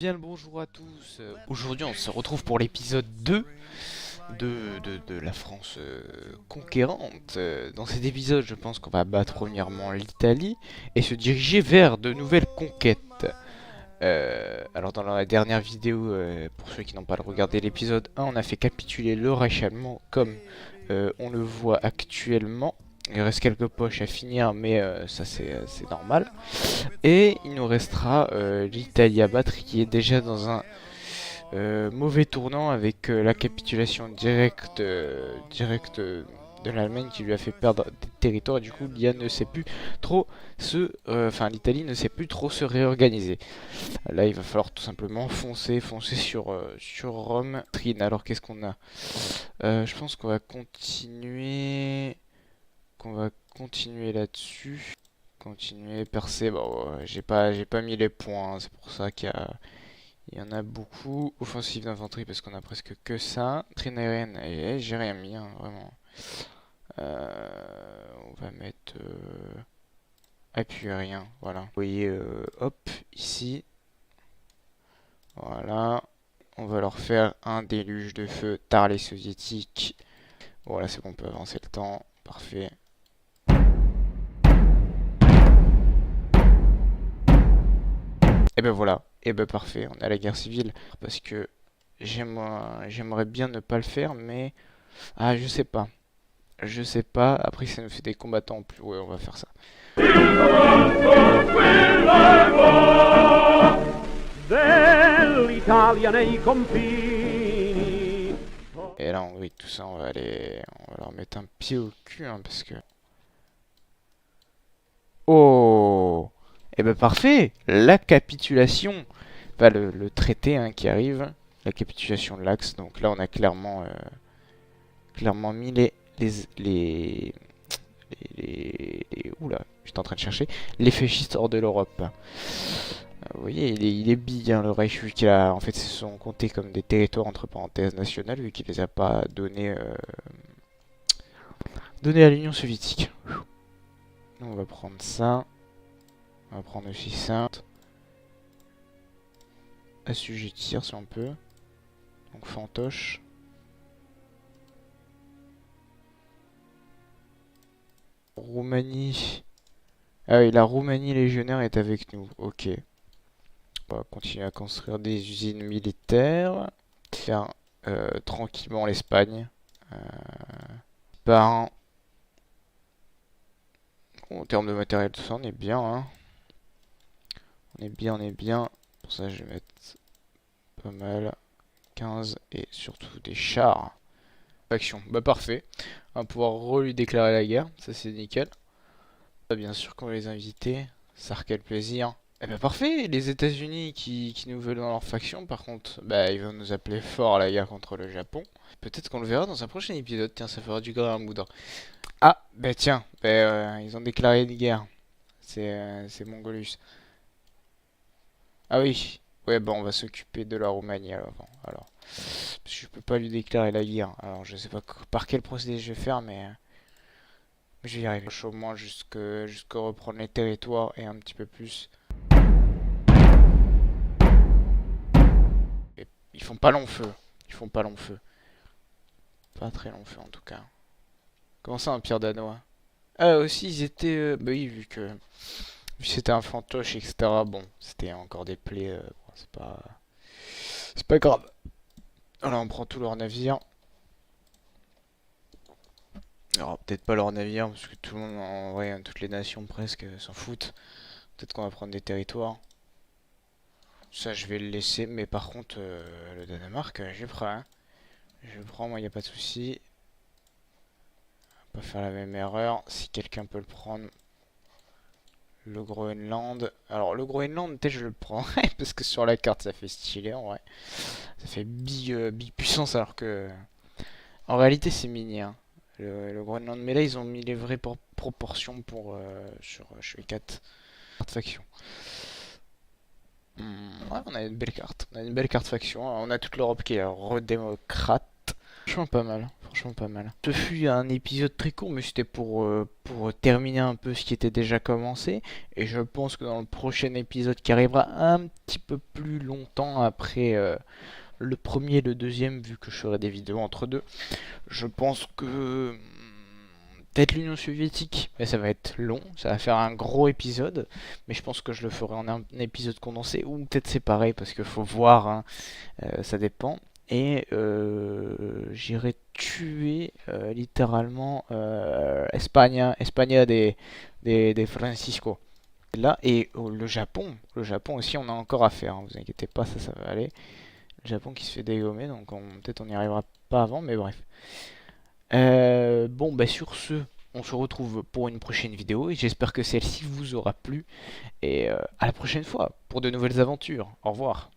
Bien le bonjour à tous. Aujourd'hui on se retrouve pour l'épisode 2 de la France conquérante. Dans cet épisode je pense qu'on va battre premièrement l'Italie et se diriger vers de nouvelles conquêtes. Alors dans la dernière vidéo, pour ceux qui n'ont pas regardé l'épisode 1, on a fait capituler le Reich allemand comme on le voit actuellement. Il reste quelques poches à finir mais ça c'est normal. Et il nous restera l'Italie à battre qui est déjà dans un mauvais tournant avec la capitulation directe de l'Allemagne qui lui a fait perdre des territoires et du coup ne sait plus trop l'Italie ne sait plus trop se réorganiser. Là il va falloir tout simplement foncer sur Rome. Alors qu'est-ce qu'on a? Je pense qu'on va continuer là-dessus. Continuer, percer, bon, ouais, j'ai pas mis les points, hein, c'est pour ça il y en a beaucoup. Offensive d'infanterie parce qu'on a presque que ça. Traîne aérienne, j'ai rien mis, hein, vraiment. On va mettre appui aérien, voilà. Vous voyez, hop, ici. Voilà. On va leur faire un déluge de feu tard les soviétiques. Voilà, c'est bon, on peut avancer le temps. Parfait. Et ben voilà, et ben parfait, on est à la guerre civile. Parce que j'aimerais bien ne pas le faire, mais... Ah, je sais pas. Je sais pas, après ça nous fait des combattants en plus. Ouais, on va faire ça. Et là, on tout ça, on va leur mettre un pied au cul, hein, parce que... Oh! Et ben parfait, la capitulation. Enfin, le traité hein, qui arrive, la capitulation de l'Axe. Donc là, on a clairement mis oula, j'étais en train de chercher les fascistes hors de l'Europe. Vous voyez, il est bille hein, le Reich, vu qu'il a, en fait, se sont comptés comme des territoires entre parenthèses nationales, vu qu'il les a pas donnés à l'Union soviétique. Donc on va prendre ça, on va prendre aussi ça, assujettir si on peut. Donc fantoche. Roumanie. Ah oui, la Roumanie légionnaire est avec nous. Ok. On va continuer à construire des usines militaires. Faire tranquillement l'Espagne. Par en termes de matériel, tout ça, on est bien. Hein. On est bien, on est bien. Pour ça, je vais mettre pas mal. 15 et surtout des chars. Action. Bah parfait. On va pouvoir lui déclarer la guerre. Ça, c'est nickel. Bien sûr qu'on va les inviter. Ça quel plaisir. Eh ben parfait, les États-Unis qui nous veulent dans leur faction, par contre, bah ils vont nous appeler fort à la guerre contre le Japon. Peut-être qu'on le verra dans un prochain épisode, tiens, ça fera du grain à moudre. Ah, bah tiens, ils ont déclaré une guerre. C'est Mongolus. Ah oui, ouais, bon, on va s'occuper de la Roumanie alors. Parce que je peux pas lui déclarer la guerre. Alors je sais pas par quel procédé je vais faire, mais je vais y arriver. Au moins jusque reprendre les territoires et un petit peu plus. Ils font pas long feu. Ils font pas long feu. Pas très long feu en tout cas. Comment ça, un empire danois? Ah, aussi, ils étaient. Bah oui, vu que c'était un fantoche, etc. Bon, c'était encore des plaies. Bon, c'est pas grave. Alors, on prend tous leurs navires. Alors, peut-être pas leurs navires, parce que tout le monde, en vrai, toutes les nations presque s'en foutent. Peut-être qu'on va prendre des territoires. Ça, je vais le laisser, mais par contre, le Danemark, je prends. Hein. Je prends, moi, y a pas de souci. Pas faire la même erreur. Si quelqu'un peut le prendre. Le Groenland. Alors, le Groenland, peut-être je le prendrais parce que sur la carte ça fait stylé en vrai. Ça fait bi-puissance alors que. En réalité, c'est mini. Hein. Le Groenland. Mais là, ils ont mis les vraies proportions pour sur les 4 factions. Ouais, on a une belle carte. On a une belle carte faction. On a toute l'Europe qui est redémocrate. Franchement, pas mal. franchement pas mal. Ce fut un épisode très court, mais c'était pour terminer un peu ce qui était déjà commencé. Et je pense que dans le prochain épisode qui arrivera un petit peu plus longtemps après le premier et le deuxième, vu que je ferai des vidéos entre deux, je pense que peut-être l'Union soviétique, mais ça va être long, ça va faire un gros épisode, mais je pense que je le ferai en un épisode condensé ou peut-être séparé parce qu'il faut voir, hein, ça dépend. Et j'irai tuer littéralement Espagne des Francisco. Là, et le Japon aussi, on a encore à faire, hein, vous inquiétez pas, ça va aller. Le Japon qui se fait dégommer, donc peut-être on n'y arrivera pas avant, mais bref. Bon, bah sur ce, on se retrouve pour une prochaine vidéo et j'espère que celle-ci vous aura plu. Et à la prochaine fois pour de nouvelles aventures. Au revoir.